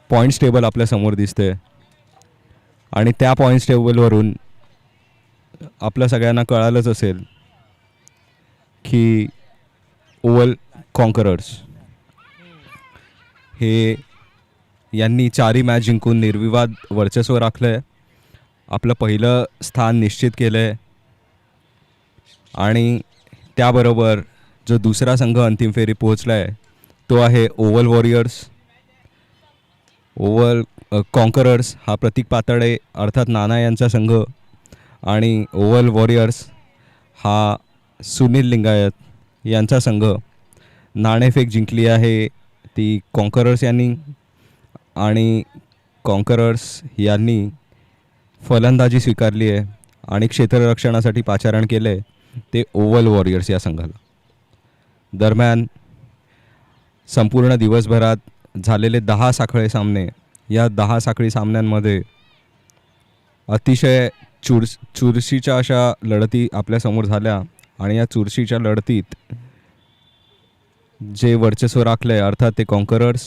Points table आपल्यासमोर दिसते आणि त्या पॉईंट्स टेबलवरून आपल्या सगळ्यांना कळालंच असेल की ओव्हल कॉन्करर्स हे यांनी 4ही मॅच जिंकून निर्विवाद वर्चस्व राखलं आहे, आपलं पहिलं स्थान निश्चित केलं आहे आणि त्याबरोबर जो दुसरा संघ अंतिम फेरी पोहोचला आहे तो आहे ओव्हल वॉरियर्स. ओव्हल कॉन्करर्स हा प्रतीक पातळे अर्थात नाना यांचा संघ आणि ओव्हल वॉरियर्स हा सुनील लिंगायत यांचा संघ. नाणेफेक जिंकली आहे ती कॉन्करर्स यांनी आणि कॉन्करर्स यांनी फलंदाजी स्वीकारली आहे आणि क्षेत्ररक्षणासाठी पाचारण केलं आहे ते ओव्हल वॉरियर्स या संघाला. दरम्यान संपूर्ण दिवसभरात झालेले 10 साखळे सामने, या 10 साखळी सामन्यांमध्ये अतिशय चुरशीच्या अशा लढती आपल्यासमोर झाल्या आणि या चुरशीच्या लढतीत जे वर्चस्व राखलं आहे अर्थात ते कॉन्करर्स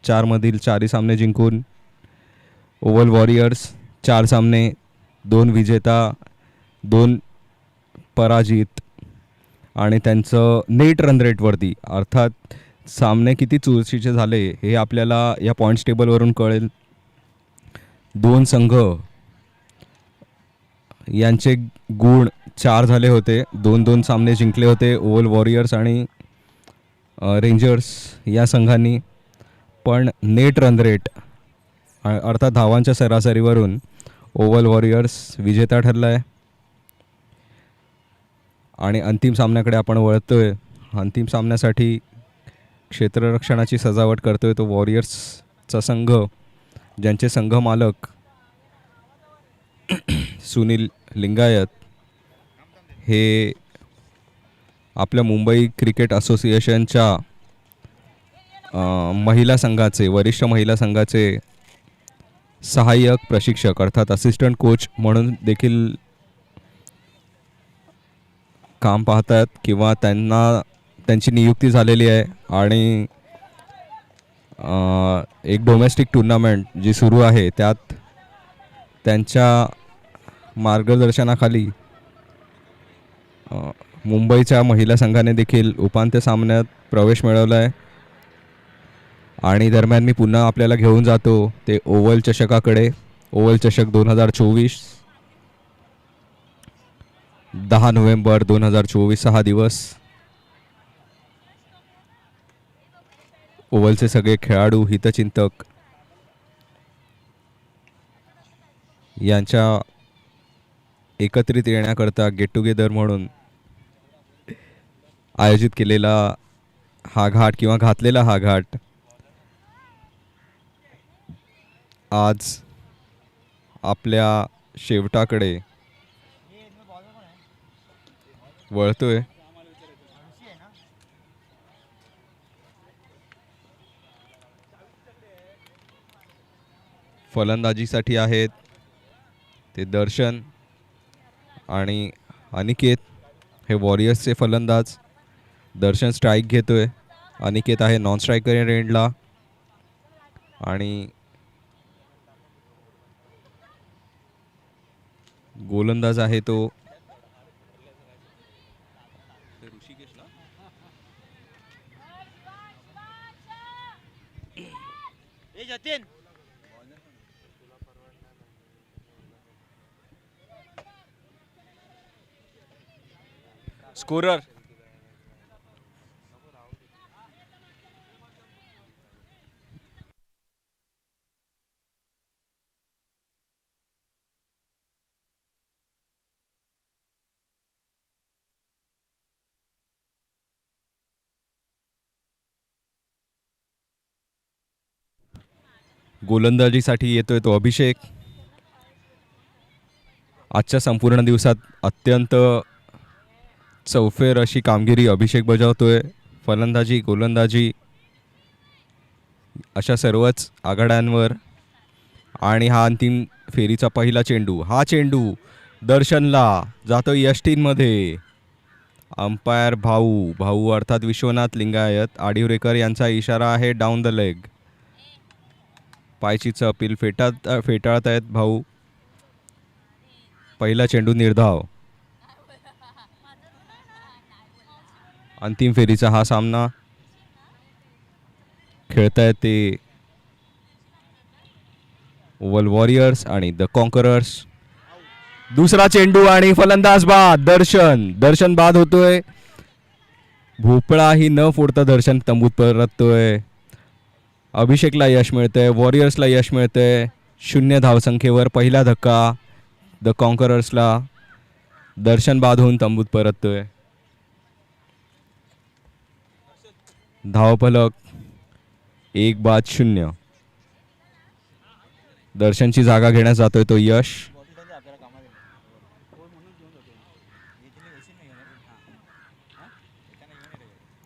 4मधील 4ही सामने जिंकून, ओव्हल वॉरियर्स 4 सामने 2 विजेता 2 पराजित आणि त्यांचं नेट रन रेटवरती अर्थात सामने किती चुरशीचे झाले हे आपल्याला या पॉईंट्स टेबलवरून कळेल. 2 संघ यांचे गुण 4 झाले होते, 2-2 सामने जिंकले होते ओव्हल वॉरियर्स आणि रेंजर्स या संघांनी, पण नेट रन रेट अर्थात धावांच्या सरासरीवरून ओव्हल वॉरियर्स विजेता ठरला आहे. आणि अंतिम सामन्याकडे आपण वळतोय. अंतिम सामन्यासाठी क्षेत्ररक्षणाची सजावट करतोय तो वॉरियर्सचा संघ, ज्यांचे संघ मालक सुनील लिंगायत हे आपल्या मुंबई क्रिकेट असोसिएशनच्या महिला संघाचे वरिष्ठ महिला संघाचे सहाय्यक प्रशिक्षक अर्थात असिस्टंट कोच म्हणून देखील काम पाहतात किंवा त्यांची नियुक्ती झालेली आहे. आणि एक डोमेस्टिक टुर्नामेंट जी सुरू आहे त्यात त्यांच्या मार्गदर्शनाखाली मुंबईच्या महिला संघाने देखील उपांत्य सामन्यात प्रवेश मिळवला आहे. आणि दरम्यान मी पुन्हा आपल्याला घेऊन जातो ते ओव्हल चषकाकडे. ओव्हल चषक 2024 10 नोव्हेंबर 2024 6 दिवस. ओव्हलचे सगळे खेळाडू हितचिंतक यांच्या एकत्रित येण्याकरता गेट टुगेदर म्हणून आयोजित केलेला हा घाट किंवा घातलेला हा घाट आज आपल्या शेवटाकडे वळतोय. फलंदाजीसाठी आहेत ते दर्शन आणि अनिकेत हे वॉरियर्सचे फलंदाज. दर्शन स्ट्राईक घेतोय, अनिकेत आहे नॉन स्ट्रायकर एंडला आणि गोलंदाज आहे तो स्कोरर गोलंदाजीसाठी येतोय तो अभिषेक. आजच्या संपूर्ण दिवसात अत्यंत चौफेर अशी कामगिरी अभिषेक बजावतोय. फलंदाजी गोलंदाजी अशा सर्वच आघाड्यांवर. आणि हा अंतिम फेरीचा पहिला चेंडू, हा चेंडू दर्शनला जातो यष्टींमध्ये. अंपायर भाऊ अर्थात विश्वनाथ लिंगायत आडिवरेकर यांचा इशारा आहे डाऊन द लेग. पायचीचं अपील फेटाळतायत भाऊ. पहिला चेंडू निर्धाव. अंतिम फेरीचा हा सामना खेळतायत ते ओव्हल वॉरियर्स आणि द कॉन्करर्स. दुसरा चेंडू आणि फलंदाज बाद. दर्शन बाद होतोय. भोपळाही न फोडता दर्शन तंबूत परततोय. अभिषेकला यश मिळतंय, वॉरियर्सला यश मिळतंय. 0 धावसंख्येवर पहिला धक्का द कॉन्करर्सला. दर्शन बाद होऊन तंबूत परततोय. धावफलक 1-0. दर्शनची जागा घेण्यास जातोय तो यश.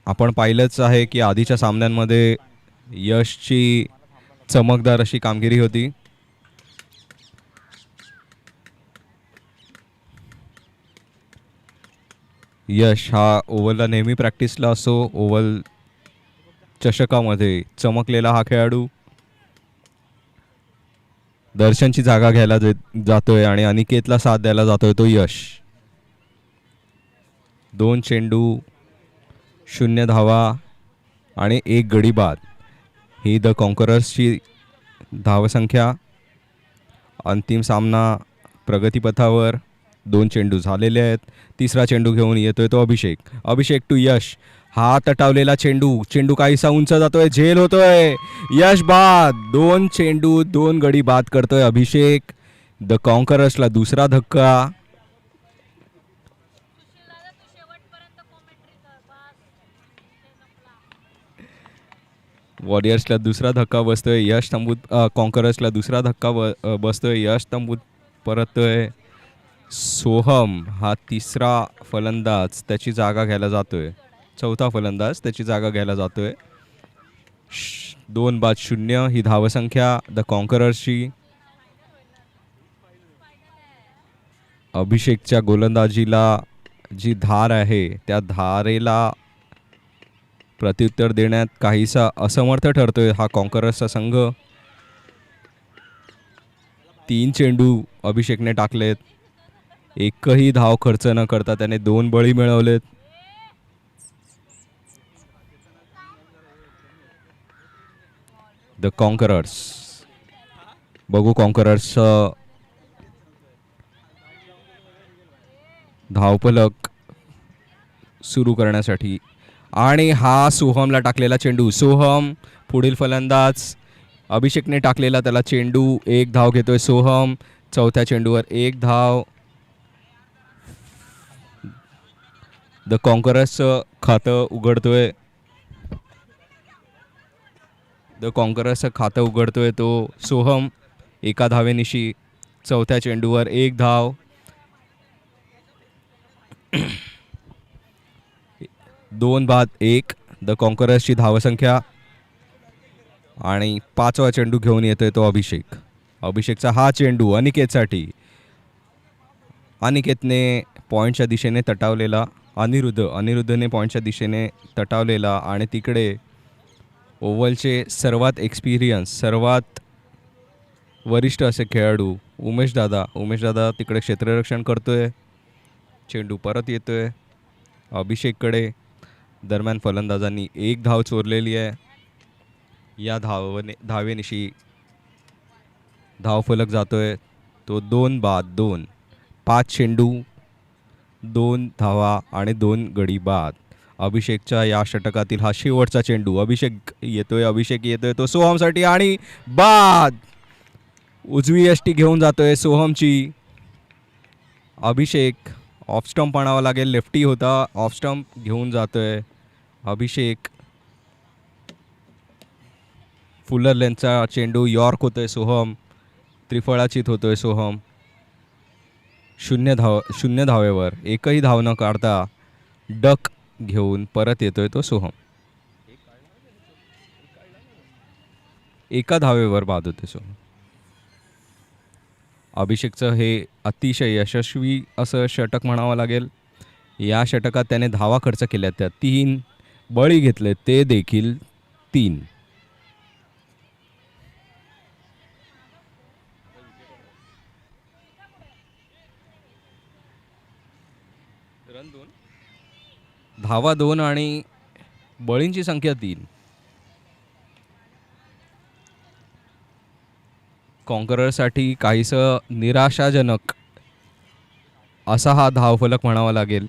आपण पाहिलंच आहे की आधीच्या सामन्यांमध्ये यशची चमकदार अशी कामगिरी होती. यश हा ओव्हलला नेहमी प्रॅक्टिसला असो. ओव्हल चषकामध्ये चमकलेला हा खेळाडू. दर्शनची जागा घ्यायला जातोय आणि अनिकेतला साथ द्यायला जातोय तो यश. 2 चेंडू, 0 धावा आणि 1 गडी बाद ही द कॉन्करर्सची धावसंख्या. अंतिम सामना प्रगतीपथावर. 2 चेंडू झालेले आहेत. तिसरा चेंडू घेऊन येतोय तो अभिषेक टू यश. हा तटावलेला चेंडू काहीसा उंच जातोय, झेल होतोय. यश बाद. 2 चेंडू 2 गडी बाद करतोय अभिषेक. द कॉन्करर्सला दुसरा धक्का. वॉरियर्सला दुसरा धक्का बसतोय. यश तंबूत कॉन्करर्सला दुसरा धक्का बसतोय. यश तंबूत परततोय. सोहम हा तिसरा फलंदाज त्याची जागा घ्यायला जातोय. चौथा फलंदाज त्याची जागा घ्यायला जातोय. 2-0 ही धावसंख्या द कॉन्करर्सची. अभिषेकच्या गोलंदाजीला जी धार आहे त्या धारेला प्रत्युत्तर देण्यात काहीसा असमर्थ ठरतोय हा कॉन्करर्सचा संघ. 3 चेंडू अभिषेकने टाकलेत. एकही धाव खर्च न करता त्याने 2 बळी मिळवलेत. The conquerors. बघू कॉन्करर्स धावफलक सुरू करण्यासाठी. आणि हा सोहमला टाकलेला चेंडू. सोहम पुढील फलंदाज. अभिषेकने टाकलेला त्याला चेंडू. 1 धाव घेतोय सोहम. चौथ्या चेंडूवर 1 धाव. द कॉन्करर्सचं खातं उघडतोय. तो सोहम 1 धावेनिशी. चौथ्या चेंडूवर 1 धाव. 2 बाद 1 द कॉन्करर्सची धावसंख्या. आणि 5वा चेंडू घेऊन येतोय तो अभिषेकचा हा चेंडू अनिकेतसाठी. अनिकेतने पॉईंटच्या दिशेने तटावलेला. अनिरुद्धने पॉईंटच्या दिशेने तटावलेला. आणि तिकडे ओव्हलचे सर्वात एक्सपिरियन्स, सर्वात वरिष्ठ असे खेळाडू उमेश दादा तिकडे क्षेत्ररक्षण करतोय. चेंडू परत येतोय अभिषेककडे. दरम्यान फलंदाजांनी 1 धाव चोरलेली आहे. या धावेनिशी धावफलक जातोय तो 2 बाद 2. 5 चेंडू, 2 धावा आणि 2 गडी बाद. अभिषेकच्या या षटकातील हा शेवटचा चेंडू. अभिषेक येतोय तो सोहमसाठी आणि बाद. उजवी यष्टी घेऊन जातोय सोहमची. अभिषेक ऑफ स्टंप आणावा लागेल. लेफ्टी होता, ऑफ स्टंप घेऊन जातोय अभिषेक. फुलर लेनचा चेंडू. यॉर्क होतोय सोहम. त्रिफळाचीत होतोय सोहम. 0 धावेवर एकही धाव न काढता डक घेऊन परत येतोय तो सोहम. 1 धावेवर बाद होते सोहम. अभिषेकचं हे अतिशय यशस्वी असं षटक म्हणावं लागेल. या षटकात त्याने धावा खर्च केल्या, त्या 3 बळी घेतले ते देखील 3. धावा 2 आणि बळींची संख्या 3. कॉन्कररसाठी काहीसं निराशाजनक असा हा धावफलक म्हणावा लागेल.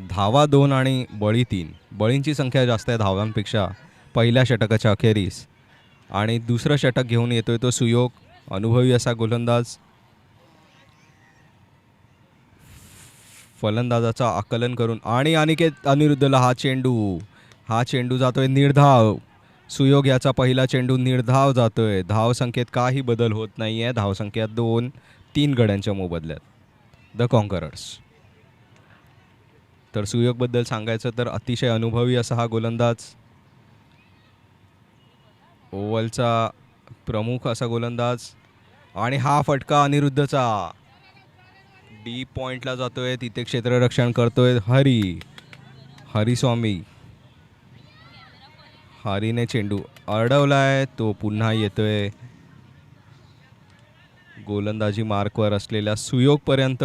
धावा 2 आणि बळी 3. बळींची संख्या जास्त आहे धावांपेक्षा पहिल्या षटकाच्या अखेरीस. आणि दुसरं षटक घेऊन येतोय तो सुयोग, अनुभवी असा गोलंदाज. फलंदाजाचा आकलन करून आणि अनिकेत अनिरुद्धला हा चेंडू जातोय निर्धाव. सुयोग याचा पहिला चेंडू निर्धाव जातोय. धावसंख्येत काही बदल होत नाही आहे. धावसंख्या 2-3 गड्यांच्या मोबदल्यात द कॉन्करर्स. तर सुयोगबद्दल सांगायचं तर अतिशय अनुभवी असा हा गोलंदाज, ओव्हलचा प्रमुख असा गोलंदाज. आणि हा फटका अनिरुद्धचा डीप पॉइंटला जातोय. तिथे क्षेत्ररक्षण करतोय हरिस्वामी. हरीने चेंडू अडवलाय. तो पुन्हा येतोय गोलंदाजी मार्कवर असलेल्या सुयोगपर्यंत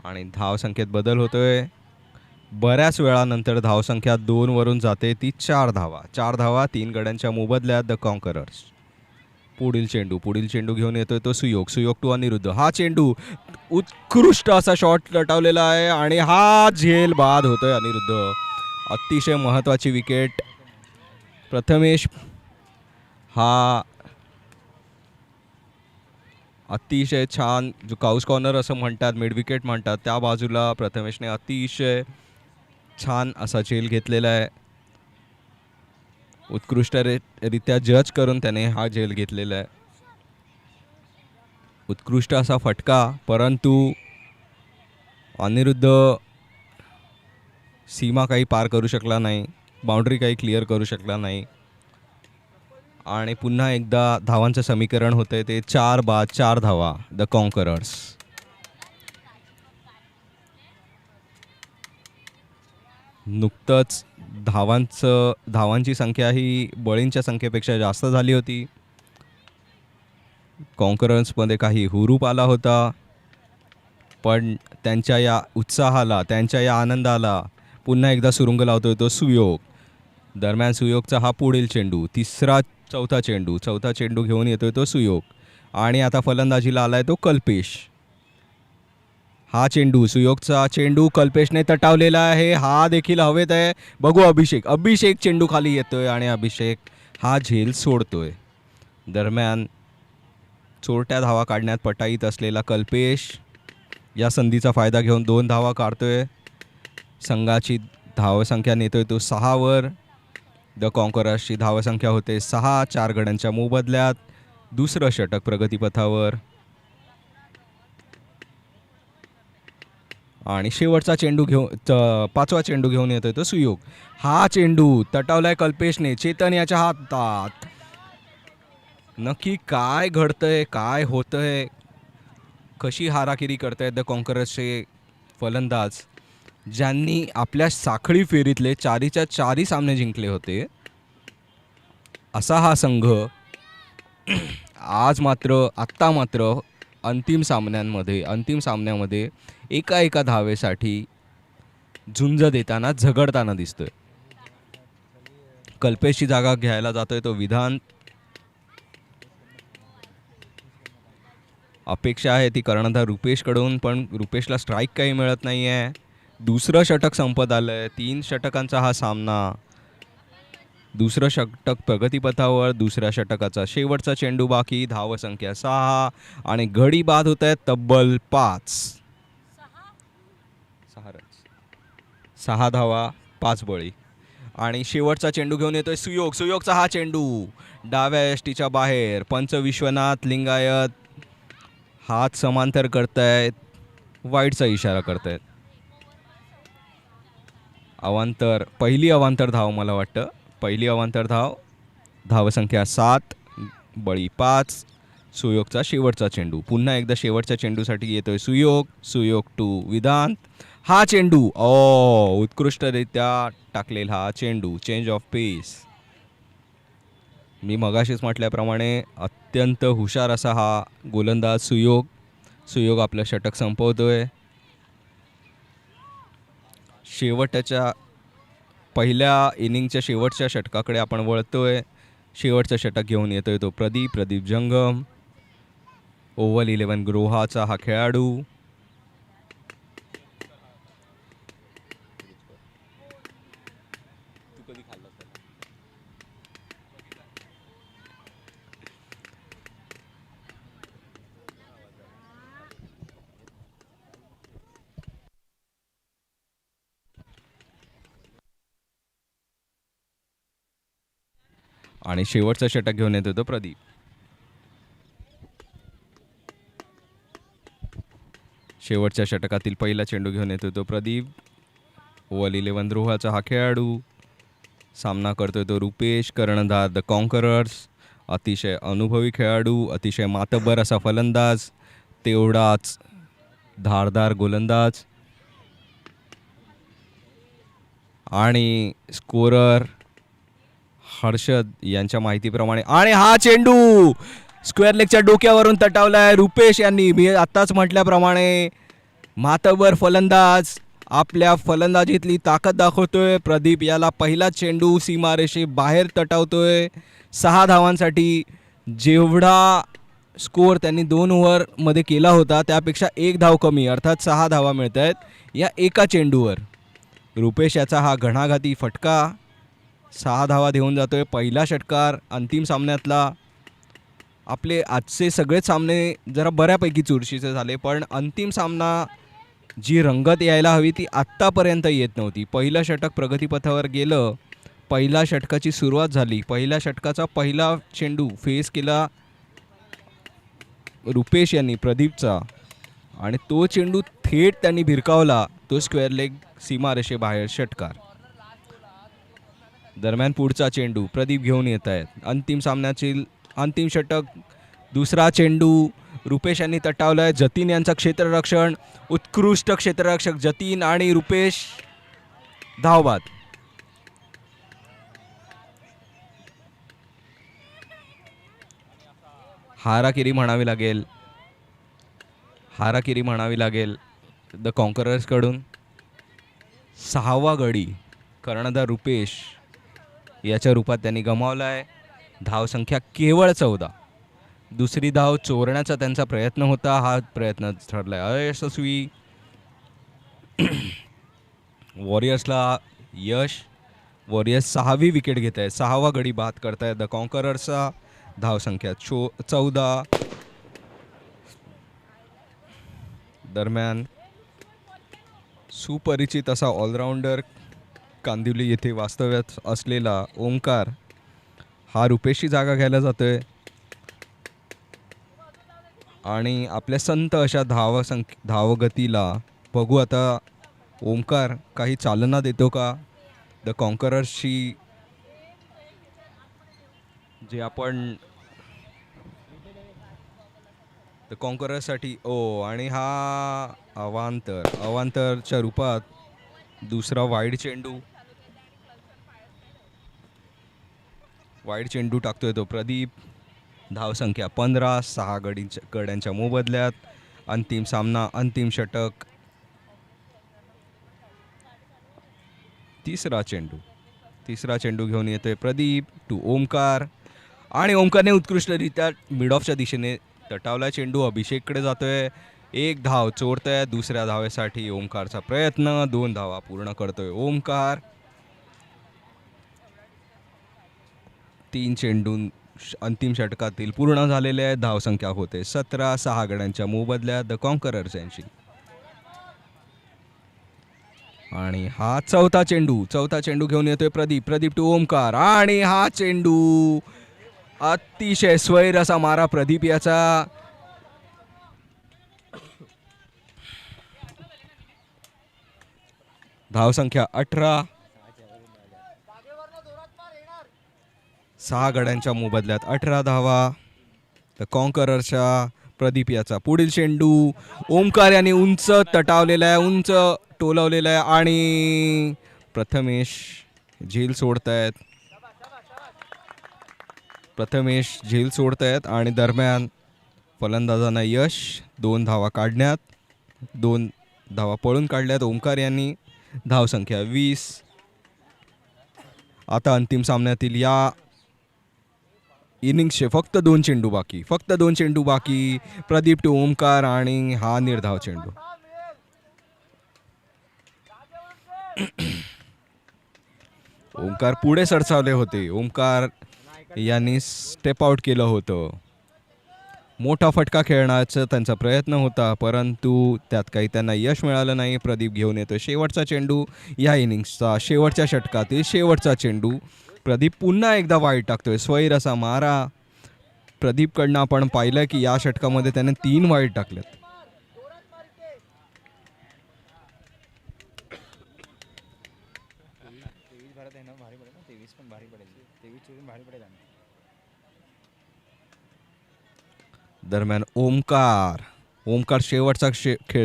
आणि धावसंख्येत बदल होतोय. बऱ्याच वेळानंतर धावसंख्या 2 वरून जाते ती 4 धावा 3 गड्यांच्या मोबदल्यात द कॉन्करर्स. पुढील चेंडू घेऊन येतोय तो सुयोग टू अनिरुद्ध. हा चेंडू उत्कृष्ट असा शॉट लटवलेला आहे आणि हा झेल बाद होतोय अनिरुद्ध. अतिशय महत्त्वाची विकेट. प्रथमेश हा अतिशय छान, जो काउस कॉर्नर असं म्हणतात, मिड विकेट म्हणतात, त्या बाजूला प्रथमेशने अतिशय छान असा झेल घेतलेला आहे. उत्कृष्टरित्या जज करून त्याने हा झेल घेतलेला आहे. उत्कृष्ट असा फटका, परंतु अनिरुद्ध सीमा काही पार करू शकला नाही, बाउंड्री काही क्लिअर करू शकला नाही. आणि पुन्हा एकदा धावांचं समीकरण होतंय ते 4 धावा द कॉन्करर्स. नुकतंच धावांची संख्या ही बळींच्या संख्येपेक्षा जास्त झाली होती. कॉन्करर्समध्ये काही हुरूप आला होता, पण त्यांच्या या उत्साहाला, त्यांच्या या आनंदाला पुन्हा एकदा सुरुंग लावतोय तो सुयोग. दरम्यान सुयोगचा हा पुढील चेंडू, चौथा चेंडू घेऊन येतोय तो सुयोग. आणि आता फलंदाजीला आलाय तो कल्पेश. हा सुयोगचा चेंडू कल्पेशने तटावलेला आहे. हा देखील हवेत आहे. बघू अभिषेक चेंडू खाली येतोय आणि अभिषेक हा झेल सोडतोय. दरम्यान चोरट्या धावा काढण्यात पटाईत असलेला कल्पेश या संधीचा फायदा घेऊन 2 धावा काढतोय. संघाची धावसंख्या नेतोय तो 6 वर. द कॉन्करर्सची धावसंख्या होते 6, 4 गड्यांच्या मोबदल्यात. दुसरं षटक प्रगतीपथावर आणि शेवटचा पाचवा चेंडू घेऊन येतोय तो सुयोग. हा चेंडू तटावलाय कल्पेशने. चेतन याच्या हातात. नक्की काय घडतंय, काय होतंय, कशी हाराकिरी करतायत द कॉन्करर्सचे फलंदाज, ज्यांनी आपल्या साखळी फेरीतले 4च्या 4 सामने जिंकले होते, असा हा संघ आत्ता मात्र अंतिम सामन्यामध्ये एका धावेसाठी झुंज देताना, झगडताना दिसतोय. कल्पेशची जागा घ्यायला जातोय तो विधान. अपेक्षा आहे ती कर्णधार रुपेशकडून, पण रुपेशला स्ट्राईक काही मिळत नाही आहे. दुसरं षटक संपत आलंय. 3 षटकांचा हा सामना. दुसरं षटक प्रगतीपथावर. दुसऱ्या षटकाचा शेवटचा चेंडू बाकी. धावसंख्या 6 आणि गडी बाद होत आहेत तब्बल 5. 6 धावा 5 बळी. आणि शेवटचा चेंडू घेऊन येतोय सुयोगचा हा चेंडू डाव्या यष्टीच्या बाहेर. पंच विश्वनाथ लिंगायत हात समांतर करतायत, वाईटचा इशारा करतायत. पहिली अवांतर धाव, मला वाटतं पहिली अवांतर धाव. धावसंख्या 7, बळी 5. सुयोगचा शेवटचा चेंडू. पुन्हा एकदा शेवटच्या चेंडूसाठी येतोय सुयोग टू विधान. हा चेंडू उत्कृष्टरित्या टाकलेला हा चेंडू. चेंज ऑफ पेस. मी मगाशीच म्हटल्याप्रमाणे अत्यंत हुशार असा हा गोलंदाज सुयोग आपलं षटक संपवतोय. शेवटच्या पहिल्या इनिंगच्या शेवटच्या षटकाकडे आपण वळतोय. शेवटचा षटक घेऊन येतोय तो प्रदीप जंगम. ओव्हल 11 ग्रोहाचा हा खेळाडू. आणि शेवटचा षटक घेऊन येतो तो प्रदीप. शेवटच्या षटकातील पहिला चेंडू घेऊन येतो तो प्रदीप. ओव्हल 11 द्रोहाचा हा खेळाडू. सामना करतोय तो रुपेश, कर्णधार द कॉन्करर्स. अतिशय अनुभवी खेळाडू, अतिशय मातब्बर असा फलंदाज, तेवढाच धारदार गोलंदाज. आणि स्कोरर हर्षद यांच्या माहितीप्रमाणे, आणि हा चेंडू स्क्वेअर लेगच्या डोक्यावरून तटावलाय रुपेश यांनी. मी आत्ताच म्हटल्याप्रमाणे मातबर फलंदाज आपल्या फलंदाजीतली ताकद दाखवतोय. प्रदीप याला पहिला चेंडू सीमारेषे बाहेर तटावतोय 6 धावांसाठी. जेवढा स्कोअर त्यांनी 2 ओव्हरमध्ये केला होता त्यापेक्षा 1 धाव कमी, अर्थात 6 धावा मिळत आहेत या एका चेंडूवर. रुपेश याचा हा घणाघाती फटका 6 धावा देऊन जातोय. पहिला षटकार अंतिम सामन्यातला. आपले आजचे सगळेच सामने जरा बऱ्यापैकी चुरशीचे झाले, पण अंतिम सामना जी रंगत यायला हवी ती आत्तापर्यंत येत नव्हती. पहिलं षटक प्रगतीपथावर गेलं, पहिल्या षटकाची सुरुवात झाली, पहिल्या षटकाचा पहिला चेंडू फेस केला रुपेश यांनी प्रदीपचा, आणि तो चेंडू थेट त्यांनी भिरकावला, तो स्क्वेअर लेग सीमारेषेबाहेर षटकार. दरम्यान पुढचा चेंडू प्रदीप घेऊन येत आहेत. अंतिम सामन्याची अंतिम षटक, दुसरा चेंडू रुपेश यांनी तटावलाय. जतीन यांचा क्षेत्ररक्षण, उत्कृष्ट क्षेत्ररक्षक जतीन आणि रुपेश धावबाद. हाराकिरी म्हणावी लागेल द कॉन्करर्स कडून. 6वा गडी कर्णधार रुपेश याच्या रूपात त्यांनी गमावलाय. धावसंख्या केवळ 14. दुसरी धाव चोरण्याचा त्यांचा प्रयत्न होता, हा प्रयत्न ठरलाय अयशस्वी. वॉरियर्सला यश. वॉरियर्स 6वी विकेट घेत आहे, 6वा गडी बाद करताय द कॉन्करर्सचा. धावसंख्या 14. दरम्यान सुपरिचित असा ऑलराऊंडर, कांदिवली येथे वास्तव्यात असलेला ओंकार, हा रुपेशची जागा घ्यायला जातोय. आणि आपल्या संत अशा धावगतीला बघू आता ओंकार काही चालना देतो का द कॉन्करर्सची. जे आपण द कॉन्करर्ससाठी आणि हा अवांतरच्या रूपात दुसरा वाईड चेंडू टाकतोय तो प्रदीप. धावसंख्या 15. 6 गड्यांच्या मोबदल्यात. अंतिम सामना, अंतिम षटक. तिसरा चेंडू घेऊन येतोय प्रदीप टू ओमकार, आणि ओमकारने उत्कृष्टरित्या मिड ऑफच्या दिशेने तटावला चेंडू. अभिषेककडे जातोय. 1 धाव चोरतोय. दुसऱ्या धावेसाठी ओमकारचा प्रयत्न. 2 धावा पूर्ण करतोय ओमकार. 3 चेंडू अंतिम षटकातील पूर्ण झालेले आहे. धावसंख्या होते 17. 6 गड्यांच्या मोबदल्यात द कॉन्करर्स यांची. आणि हा चौथा चेंडू घेऊन येतोय प्रदीप टू ओमकार, आणि हा चेंडू अतिशय स्वैर असा मारा प्रदीप याचा. धावसंख्या 18. 6 गड्यांच्या मोबदल्यात 18 धावा द कॉन्करर्सच्या. प्रदीप याचा पुढील चेंडू ओमकार याने उंच तटावलेला आहे, उंच टोलवलेला आहे, आणि प्रथमेश झेल सोडतायत. आणि दरम्यान फलंदाजांना यश 2 धावा काढण्यात, 2 धावा पळून काढल्यात ओमकार यांनी. धावसंख्या 20. आता अंतिम सामन्यातील या इनिंग्सचे फक्त 2 चेंडू बाकी, फक्त 2 चेंडू बाकी. प्रदीप टू ओमकार आणि हा निर्धाव चेंडू. ओमकार पुढे सरसावले होते. ओमकार यांनी स्टेप आउट केलं होतं. मोठा फटका खेळण्याचा त्यांचा प्रयत्न होता, परंतु त्यात काही त्यांना यश मिळालं नाही. प्रदीप घेऊन येतो शेवटचा चेंडू या इनिंग्सचा, शेवटच्या षटकातील शेवटचा चेंडू. प्रदीप पुन्हा एकदा वाईट टाकतोय. स्वैर असा मारा प्रदीपकडनं आपण पाहिलं की या षटकामध्ये त्याने 3 वाईट टाकलेत. दरम्यान ओमकार शेवटचा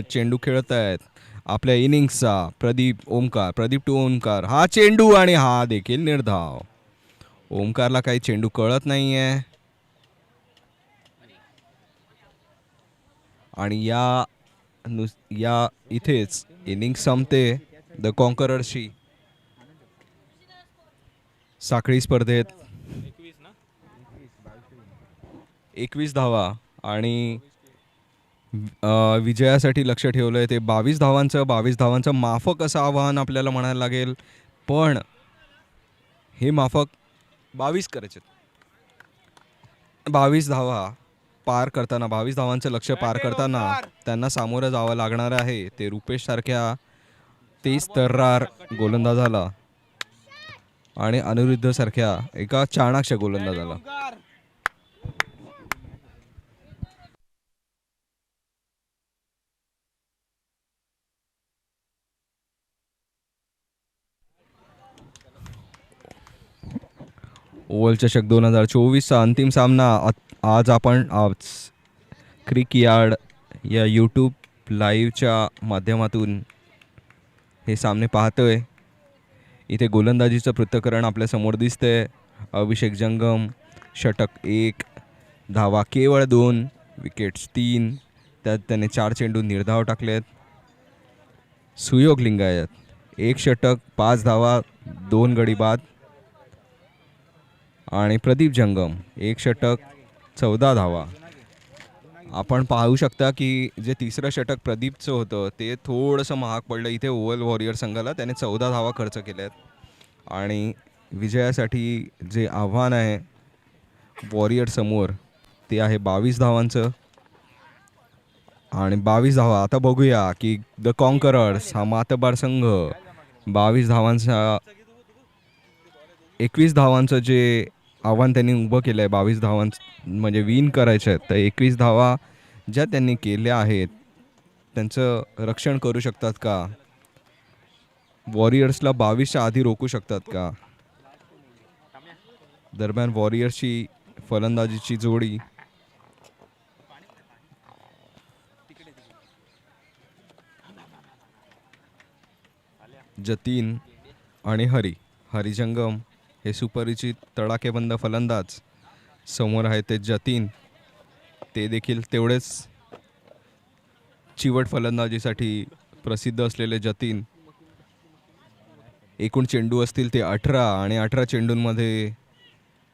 चेंडू खेळत आहेत आपल्या इनिंग्सचा. प्रदीप टू ओमकार, हा चेंडू आणि हा देखील निर्धाव. ओमकारला काही चेंडू कळत नाहीये आणि या इथेच इनिंग संपते द कॉन्करर्सची. साखळी स्पर्धेत 21 धावा आणि विजयासाठी लक्ष ठेवलंय ते 22 धावांचं माफक असं आव्हान आपल्याला म्हणायला लागेल. पण हे माफक 22 करायचे. 22 धावा पार करताना, 22 धावांचं लक्ष पार करताना त्यांना सामोरं जावं लागणार आहे. ते रुपेश सारख्या तेज तर्रार गोलंदाजाला आणि अनिरुद्ध सारख्या एका चाणाक्ष गोलंदाजाला. ओव्हल चषक 2024चा अंतिम सामना आज आपण क्रिक यार्ड या यूट्यूब लाईव्हच्या माध्यमातून हे सामने पाहतोय. इथे गोलंदाजीचं पृथक्करण आपल्यासमोर दिसतंय. अभिषेक जंगम षटक 1, धावा केवळ 2, विकेट्स 3, त्यात त्याने 4 चेंडू निर्धाव टाकलेत. सुयोग लिंगायत 1 षटक 5 धावा 2 गडी बाद. आणि प्रदीप जंगम 1 षटक 14 धावा. आपण पाहू शकता की जे तिसरं षटक प्रदीपचं होतं ते थोडंसं महाग पडलं इथे ओव्हल वॉरियर संघाला. त्याने 14 धावा खर्च केल्यात आणि विजयासाठी जे आव्हान आहे वॉरियर समोर ते आहे 22 धावांचं. आणि 22 धावा आता बघूया की द कॉन्करर्स हा मातबार संघ 22 धावांचा 21 धावांचं जे आव्हान त्यांनी उभं केलं आहे, 22 धावांचं म्हणजे विन करायचे आहेत, तर 21 धावा ज्या त्यांनी केल्या आहेत त्यांचं रक्षण करू शकतात का? वॉरियर्सला 22च्या आधी रोखू शकतात का? दरम्यान वॉरियर्सची फलंदाजीची जोडी जतीन आणि हरिजंगम हे सुपरिचित तडाखेबंद फलंदाज. समोर आहे ते जतीन, ते देखील तेवढेच चिवट फलंदाजीसाठी प्रसिद्ध असलेले जतीन. एकूण चेंडू असतील ते 18 आणि 18 चेंडूंमध्ये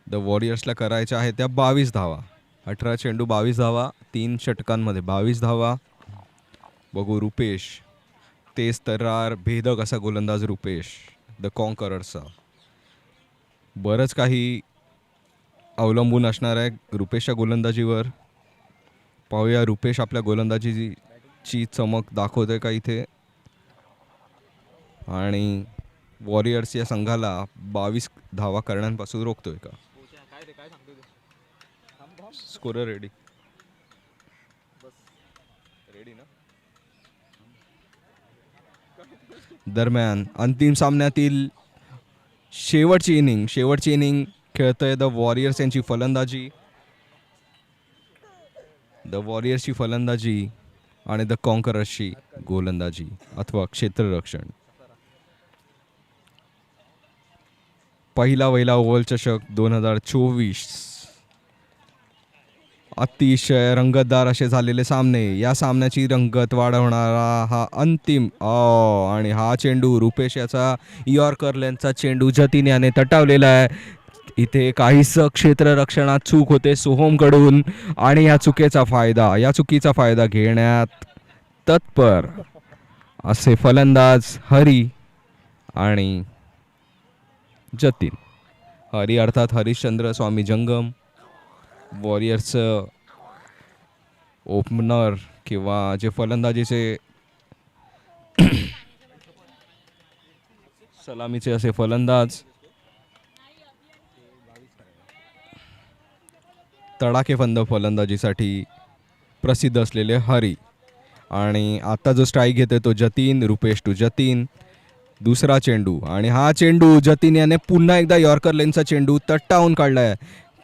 द वॉरियर्सला करायच्या आहेत त्या 22 धावा. 18 चेंडू 22 धावा, 3 षटकांमध्ये 22 धावा. बघू रुपेश, तेज तर्रार भेदक असा गोलंदाज रुपेश द कॉन्करर्सचा. बरंच काही अवलंबून असणार आहे रुपेशच्या गोलंदाजीवर. पाहूया रुपेश आपल्या गोलंदाजीची चमक दाखवतोय का इथे. आणि वॉरियर्स या संघाला 22 धावा करण्यापासून रोखतोय का? स्कोरर रेडी ना. दरम्यान अंतिम सामन्यातील शेवटची इनिंग खेळतोय द वॉरियर्स यांची फलंदाजी आणि द कॉन्करर्सची गोलंदाजी अथवा क्षेत्ररक्षण. पहिला ओव्हल चषक 2024 अतिशय रंगतदार असे झालेले सामने. या सामन्याची रंगत वाढवणारा हा अंतिम आणि हा चेंडू रुपेश याचा यॉर्कर लेन्थचा चेंडू जतीन याने तटावलेला आहे. इथे काहीस क्षेत्ररक्षणात चूक होते सोहोमकडून आणि या चुकीचा फायदा घेण्यात तत्पर असे फलंदाज हरी आणि जतीन. हरी अर्थात हरिश्चंद्र स्वामी जंगम, वॉरियर्सचं ओपनर किंवा जे फलंदाजीचे सलामीचे असे फलंदाज, तडाखेबंद फलंदाजीसाठी प्रसिद्ध असलेले हरी. आणि आता जो स्ट्राईक घेतोय तो जतीन. रुपेश टू जतीन, दुसरा चेंडू आणि हा चेंडू जतीन याने पुन्हा एकदा यॉर्कर लेनचा चेंडू तट्टावून काढलाय,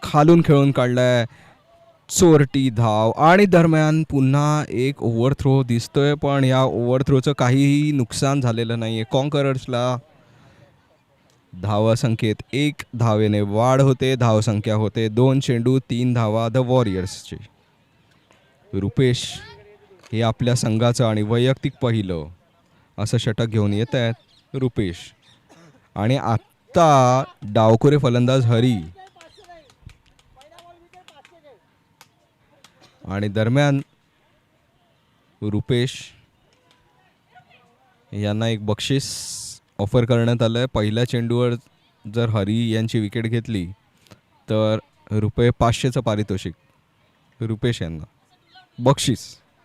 खालून खेळून काढलाय. चोरटी धाव आणि दरम्यान पुन्हा एक ओव्हरथ्रो दिसतोय, पण या ओव्हरथ्रोचं काहीही नुकसान झालेलं नाहीये. कॉन्करर्सला धावसंख्येत 1 धावेने वाढ होते. धावसंख्या होते 2 चेंडू 3 धावा द वॉरियर्सची. रुपेश हे आपल्या संघाचं आणि वैयक्तिक पहिलं असं षटक घेऊन येत आहेत रुपेश. आणि आत्ता डावखुरे फलंदाज हरी. आणि दरम्यान रुपेश यांना एक बक्षीस ऑफर करण्यात आलं आहे. पहिल्या चेंडूवर जर हरी यांची विकेट घेतली तर ₹500चं पारितोषिक रुपेश यांना, बक्षीस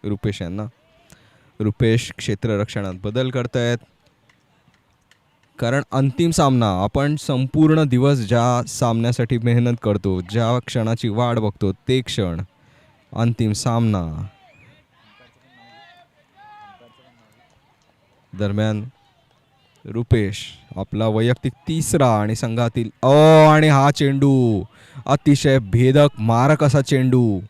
रुपेश यांना. रुपेश क्षेत्ररक्षणात बदल करतायत, कारण अंतिम सामना, आपण संपूर्ण दिवस ज्या सामन्यासाठी मेहनत करतो, ज्या क्षणाची वाट बघतो, ते क्षण अंतिम सामना. दरम्यान रुपेश आपला वैयक्तिक तिसरा आणि संघातील आणि हा चेंडू अतिशय भेदक मारक असा चेंडू.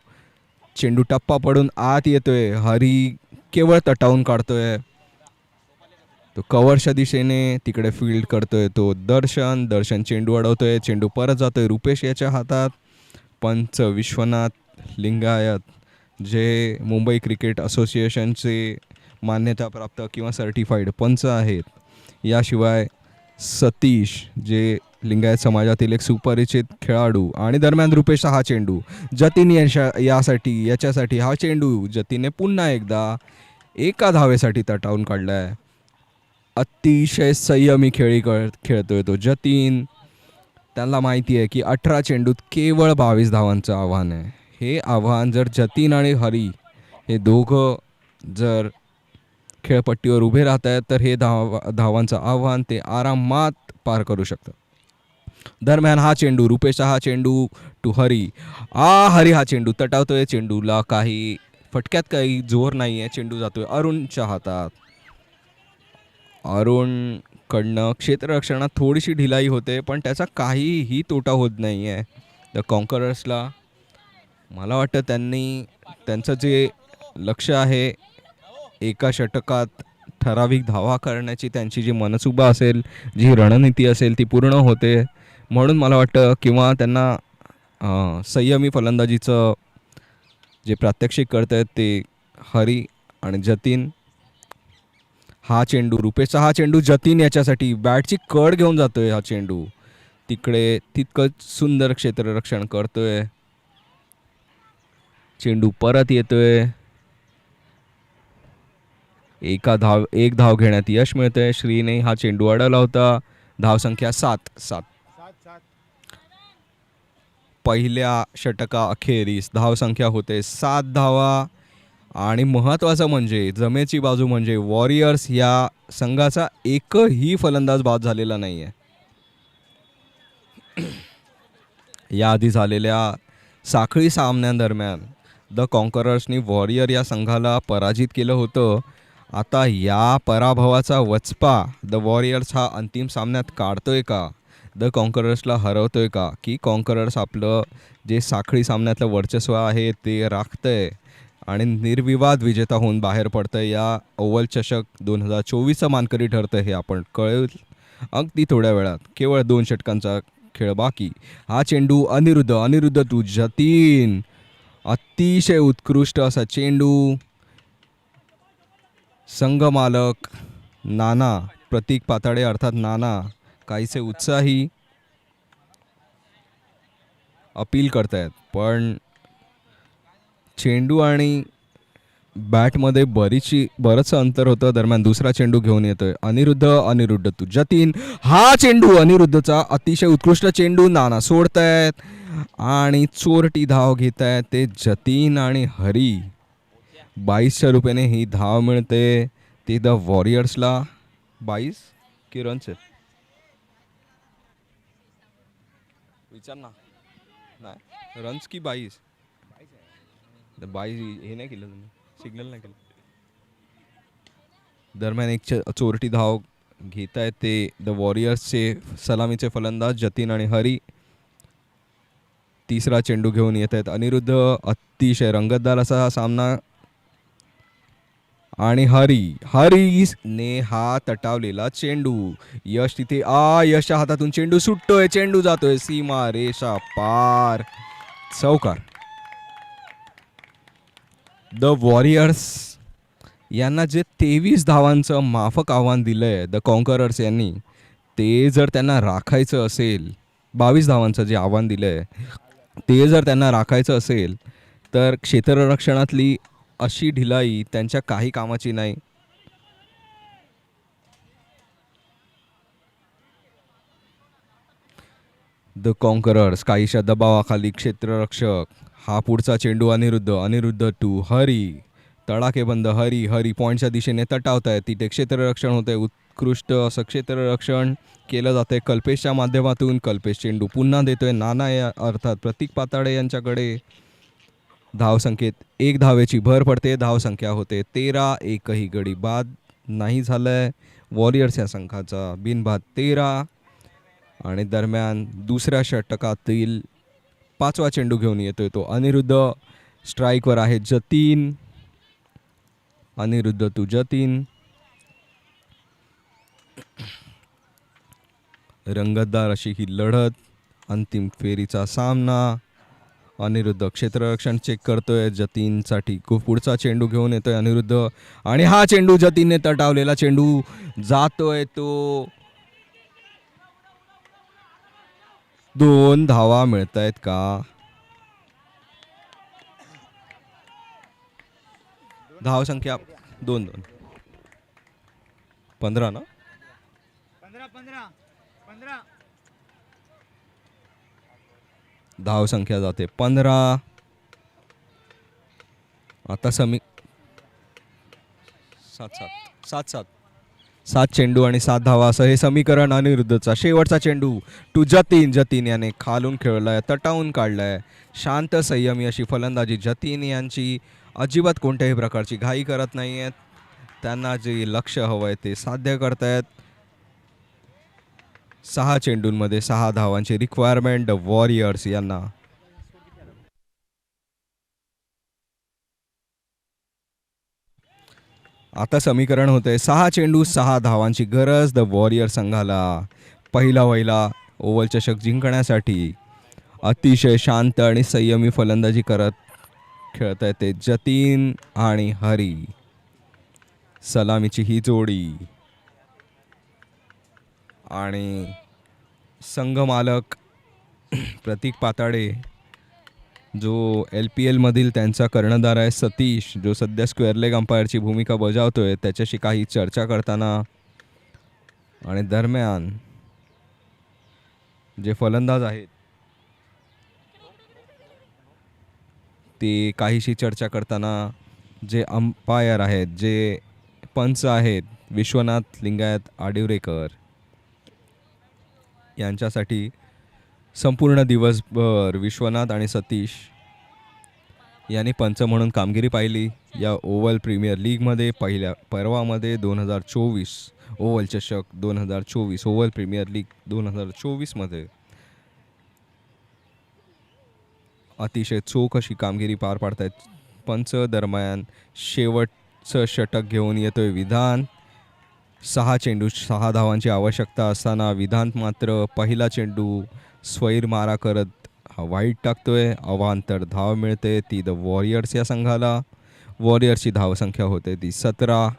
चेंडू टप्पा पडून आत येतोय. हरी केवळ तटावून काढतोय. तो कव्हरच्या दिशेने तिकडे फील्ड करतोय तो दर्शन चेंडू अडवतोय. चेंडू परत जातोय रुपेश याच्या हातात. पंच विश्वनाथ लिंगायत, जे मुंबई क्रिकेट असोसिएशनचे मान्यताप्राप्त किंवा सर्टिफाईड पंच आहेत. याशिवाय सतीश, जे लिंगायत समाजातील एक सुपरिचित खेळाडू. आणि दरम्यान रुपेशचा हा चेंडू जतीन याच्यासाठी हा चेंडू जतीनने पुन्हा एकदा एका धावेसाठी तटावून काढलाय. अतिशय संयमी खेळतोय तो जतीन. त्याला माहिती आहे की 18 चेंडूत केवळ 22 धावांचं आव्हान आहे. हे आव्हान जर जतीन आणि हरी हे दोघं जर खेळपट्टीवर उभे राहत आहेत तर हे धावांचं आव्हान ते आरामात पार करू शकतात. दरम्यान हा चेंडू रुपेशचा हा चेंडू टू हरी. हरी हा चेंडू तटावतोय. चेंडूला काही फटक्यात काही जोर नाही आहे. चेंडू जातोय अरुणच्या हातात. अरुणकडनं क्षेत्ररक्षणात थोडीशी ढिलाई होते, पण त्याचा काहीही तोटा होत नाही आहे द कॉन्करर्सला. मला वाटतं त्यांचं जे लक्ष आहे एका षटकात ठराविक धावा करण्याची, त्यांची जी मनसुबा असेल, जी रणनीती असेल ती पूर्ण होते. म्हणून मला वाटतं किंवा त्यांना संयमी फलंदाजीचं जे प्रात्यक्षिक करत आहेत ते हरी आणि जतीन. हा चेंडू रुपेशचा हा चेंडू जतीन याच्यासाठी बॅटची कड घेऊन जातोय. हा चेंडू तिकडे तितकंच सुंदर क्षेत्ररक्षण करतोय. चेंडू परत येतोय. एक धाव घेण्यात यश मिळतंय. श्रीने हा चेंडू अडवला होता. धावसंख्या 7. पहिल्या षटका अखेरीस धावसंख्या होते 7 धावा. आणि महत्त्वाचं म्हणजे जमेची बाजू म्हणजे वॉरियर्स या संघाचा एकही फलंदाज बाद झालेला नाही आहे. याआधी झालेल्या साखळी सामन्यांदरम्यान द कॉन्करर्सनी वॉरियर या संघाला पराजित केलं होतं. आता या पराभवाचा वचपा द वॉरियर्स हा अंतिम सामन्यात काढतोय का, द कॉन्करर्सला हरवतोय का, की कॉन्करर्स आपलं जे साखळी सामन्यातलं वर्चस्व आहे ते राखतंय आणि निर्विवाद विजेता होऊन बाहेर पडतंय. या ओव्हल चषक 2024चा मानकरी ठरतं हे आपण कळेल अगदी थोड्या वेळात. केवळ 2 षटकांचा खेळ बाकी. हा चेंडू अनिरुद्ध टू जतीन. अतिशय उत्कृष्ट असा चेंडू. संघमालक नाना प्रतीक पाताडे अर्थात नाना काहीसे उत्साही अपील करतायत, पण चेंडू आणि बॅटमध्ये बरंच अंतर होतं. दरम्यान दुसरा चेंडू घेऊन येतोय अनिरुद्ध तू जतीन. हा चेंडू अनिरुद्धचा अतिशय उत्कृष्ट चेंडू. नाना सोडतायत आणि चोरटी धाव घेत आहेत ते जतीन आणि हरी. 22च्या रुपयाने ही धाव मिळते ती द वॉरियर्सला. 22 की रन्स आहेत विचार ना. नाही रन्स की 22. 22 हे नाही केलं तुम्ही, सिग्नल नाही केलं. दरम्यान एक चोरटी धाव घेत आहेत ते द वॉरियर्सचे सलामीचे फलंदाज जतीन आणि हरी. तिसरा चेंडू घेऊन येत आहेत अनिरुद्ध. अतिशय रंगतदार असा हा सामना. आणि हरीने हा तटावलेला चेंडू. यश तिथे यशच्या हातातून चेंडू सुटतोय, चेंडू जातोय सीमा रेषा पार, चौकार. द वॉरियर्स यांना जे 23 धावांचं माफक आव्हान दिलंय द कॉन्करर्स यांनी, ते जर त्यांना राखायचं असेल, 22 धावांचं जे आव्हान दिलंय ते जर त्यांना राखायचं असेल तर क्षेत्ररक्षणातली अशी ढिलाई त्यांच्या काही कामाची नाही. द कॉन्करर्स काहीशा दबावाखाली क्षेत्ररक्षक. हा पुढचा चेंडू अनिरुद्ध टू हरी. तडाखेबंद हरी पॉईंटच्या दिशेने तटावताय. तिथे क्षेत्ररक्षण होते, उत्कृष्ट असं क्षेत्ररक्षण केलं जातंय कल्पेशच्या माध्यमातून. कल्पेश चेंडू पुन्हा देतोय नाना अर्थात प्रतीक पाताडे यांच्याकडे. धावसंख्येत 1 धावेची भर पडते. धावसंख्या होते 13. एकही गडी बाद नाही झालाय वॉरियर्स या संघाचा. बिनबाद 13. आणि दरम्यान दुसऱ्या षटकातील 5वा चेंडू घेऊन येतोय तो अनिरुद्ध. स्ट्राईकवर आहे जतीन. अनिरुद्ध तू जतीन. रंगतदार अशी ही लढत. अंतिम फेरीचा सामना. अनिरुद्ध क्षेत्ररक्षण चेक करतोय जतीनसाठी. पुढचा चेंडू घेऊन येतोय अनिरुद्ध आणि हा चेंडू जतीनने तटावलेला चेंडू जातोय तो. 2 धावा मिळतायत का? धाव संख्या 2-2. 15 ना? 15. धाव संख्या जाते 15. आता 7 चेंडू आणि 7 धावा असं हे समीकरण. अनिरुद्धचा शेवटचा चेंडू टू जतीन याने खालून खेळलाय, तटावून काढलाय. शांत संयमी अशी फलंदाजी जतीन यांची. अजिबात कोणत्याही प्रकारची घाई करत नाही आहेत. त्यांना जे लक्ष्य हवं आहे ते साध्य करतायत. 6 चेंडूंमध्ये 6 धावांची रिक्वायरमेंट द वॉरियर्स यांना. आता समीकरण होतंय 6 चेंडू 6 धावांची गरज द वॉरियर संघाला. पहिला ओव्हल चषक जिंकण्यासाठी अतिशय शांत आणि संयमी फलंदाजी करत खेळत आहेत ते जतीन आणि हरी. सलामीची ही जोडी. आणि संघमालक प्रतीक पाताडे जो LPL मधील त्यांचा कर्णधार आहे सतीश, जो सध्या स्क्वेअर लेग अंपायरची भूमिका बजावतोय, त्याच्याशी काही चर्चा करताना. आणि दरम्यान जे फलंदाज आहेत ते काहीशी चर्चा करताना जे अंपायर आहेत, जे पंच आहेत विश्वनाथ लिंगायत आडिवरेकर, यांच्यासाठी संपूर्ण दिवसभर विश्वनाथ आणि सतीश यांनी पंच म्हणून कामगिरी पाहिली या ओव्हल प्रीमियर लीगमध्ये. पहिल्या पर्वामध्ये 2024 ओव्हल चषक 2024 ओव्हल प्रीमियर लीग 2024 मध्ये अतिशय चोख अशी कामगिरी पार पाडतायत पंच. दरम्यान शेवटचं षटक घेऊन येतोय विधान. 6 चेंडू 6 धावांची आवश्यकता असताना विधान मात्र पहिला चेंडू स्वैर मारा करत हा वाईट टाकतोय. अवांतर धाव मिळते ती द वॉरियर्स या संघाला. वॉरियर्सची धावसंख्या होते ती 17.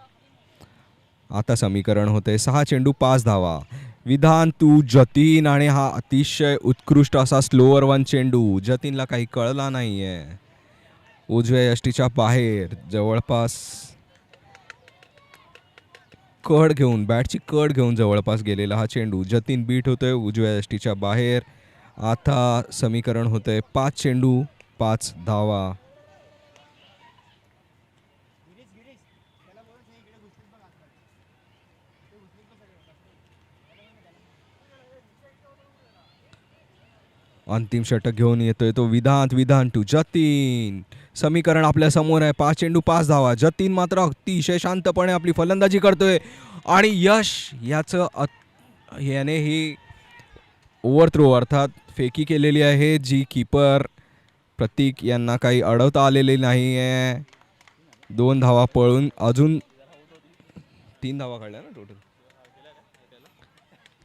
आता समीकरण होते 6 चेंडू 5 धावा. विधान तू जतीन आणि हा अतिशय उत्कृष्ट असा स्लोअर वन चेंडू. जतीनला काही कळला नाहीये. उजव्या यष्टीच्या बाहेर जवळपास कड घेऊन बॅटची कड घेऊन जवळपास गेलेला हा चेंडू. जतीन बीट होतोय उजव्या यष्टीच्या बाहेर. आता समीकरण होतंय 5 चेंडू 5 धावा. अंतिम षटक घेऊन येतोय तो विधान टू जतीन. समीकरण आपल्या समोर आहे 5 चेंडू 5 धावा. जतीन मात्र अतिशय शांतपणे आपली फलंदाजी करतोय आणि यश याने ही ओव्हर थ्रो अर्थात फेकी केलेली आहे जी कीपर प्रतीक यांना काही अडवता आलेली नाही आहे. 2 धावा पळून अजून 3 धावा काढल्या ना टोटल.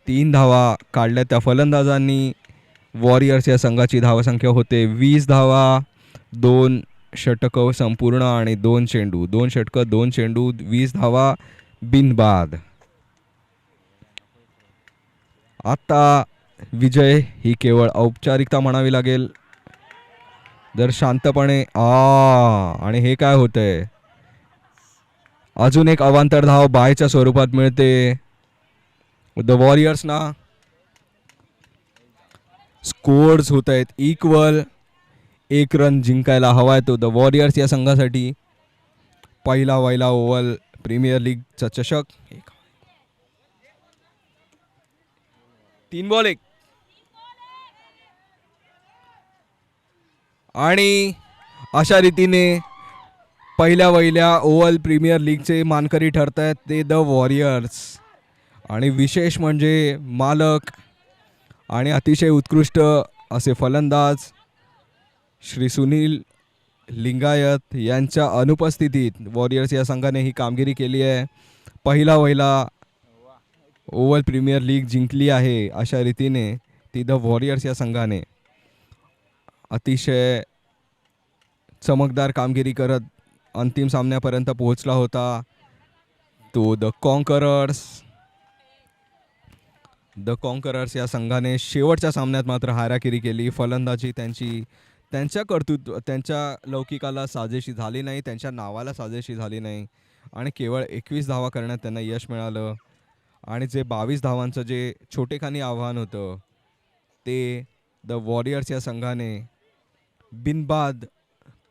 3 धावा काढल्या त्या फलंदाजांनी. वॉरियर्स या संघाची धावसंख्या होते 20 धावा. 2 षटकं संपूर्ण आणि 2 चेंडू. 2 षटकं 2 चेंडू 20 धावा बिनबाद. आता विजय ही केवळ औपचारिकता म्हणावी लागेल. जर शांतपणे आणि हे काय होतंय. अजून एक अवांतर धाव बायच्या स्वरूपात मिळते. द वॉरियर्सना स्कोअर्स होत आहेत इक्वल. 1 रन जिंकायला हवाय तो द वॉरियर्स या संघासाठी. पहिला ओव्हल प्रीमियर लीगचा चषक. 3 बॉल 1 आणि अशा रीतीने पहिल्या ओव्हल प्रीमियर लीगचे मानकरी ठरत आहेत ते द वॉरियर्स. आणि विशेष म्हणजे मालक आणि अतिशय उत्कृष्ट असे फलंदाज श्री सुनील लिंगायत यांच्या अनुपस्थितीत वॉरियर्स या संघाने ही कामगिरी केली आहे. पहिला ओव्हल प्रीमियर लीग जिंकली आहे. अशा रीतीने ती द वॉरियर्स या संघाने अतिशय चमकदार कामगिरी करत अंतिम सामन्यापर्यंत पोहोचला होता. तो द कॉन्करर्स या संघाने शेवटच्या सामन्यात मात्र हाराकिरी केली. फलंदाजी त्यांच्या लौकिकाला साजेशी झाली नाही. त्यांच्या नावाला साजेशी झाली नाही आणि केवळ 21 धावा करण्यात त्यांना यश मिळालं. आणि जे 22 धावांचं जे छोटेखानी आव्हान होतं ते द वॉरियर्स या संघाने बिनबाद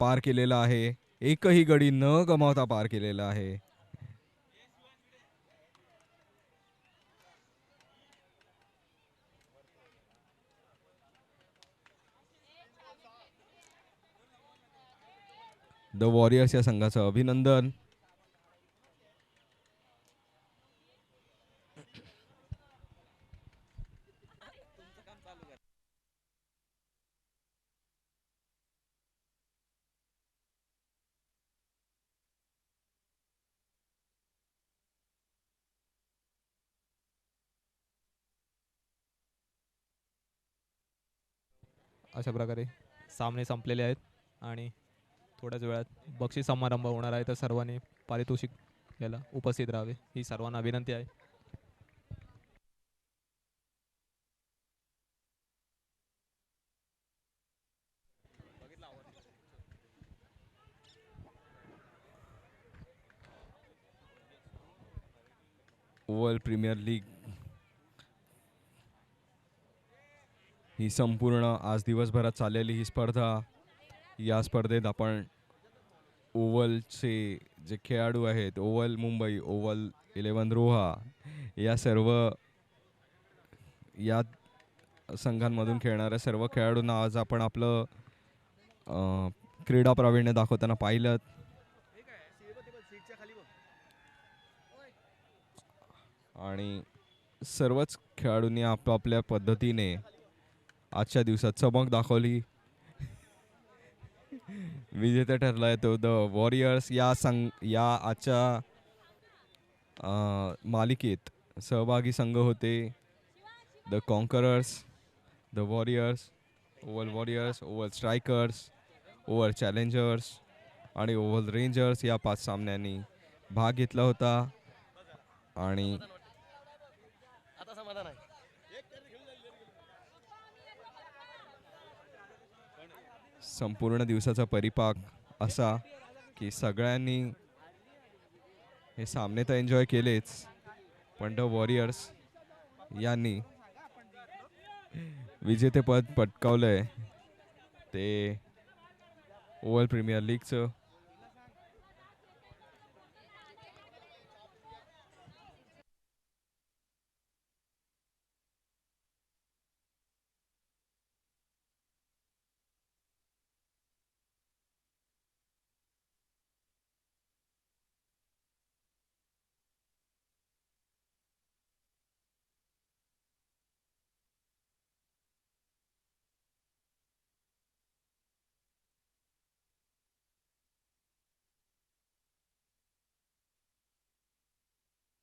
पार केलेलं आहे. एकही गडी न गमावता पार केलेला आहे. द वॉरियर्स या संघाचं अभिनंदन. अशा प्रकारे सामने संपलेले आहेत आणि थोड्याच वेळात बक्षीस समारंभ होणार आहे. तर सर्वांनी पारितोषिक याला उपस्थित राहावे ही सर्वांना विनंती आहे. ओव्हल प्रीमियर लीग ही संपूर्ण आज दिवसभरात चाललेली ही स्पर्धा. या स्पर्धेत आपण ओव्हलचे जे खेळाडू आहेत ओव्हल मुंबई, ओव्हल 11 रोहा या सर्व या संघांमधून खेळणाऱ्या सर्व खेळाडूंना आज आपण आपलं क्रीडा प्रावीण्य दाखवताना पाहिलं. आणि सर्वच खेळाडूंनी आपापल्या पद्धतीने आजच्या दिवसात चमक दाखवली. विजेता ठरलाय तो द वॉरियर्स. या आजच्या मालिकेत सहभागी संघ होते the conquerors, the warriors oval warriors, oval strikers, oval challengers आणि ओव्हल रेंजर्स या 5 सामन्यांनी भाग घेतला होता. आणि संपूर्ण दिवसाचा परिपाक असा की सगळ्यांनी हे सामने तर एन्जॉय केलेच, पण द वॉरियर्स यांनी विजेतेपद पटकावलंय ते ओव्हल प्रीमियर लीगचं.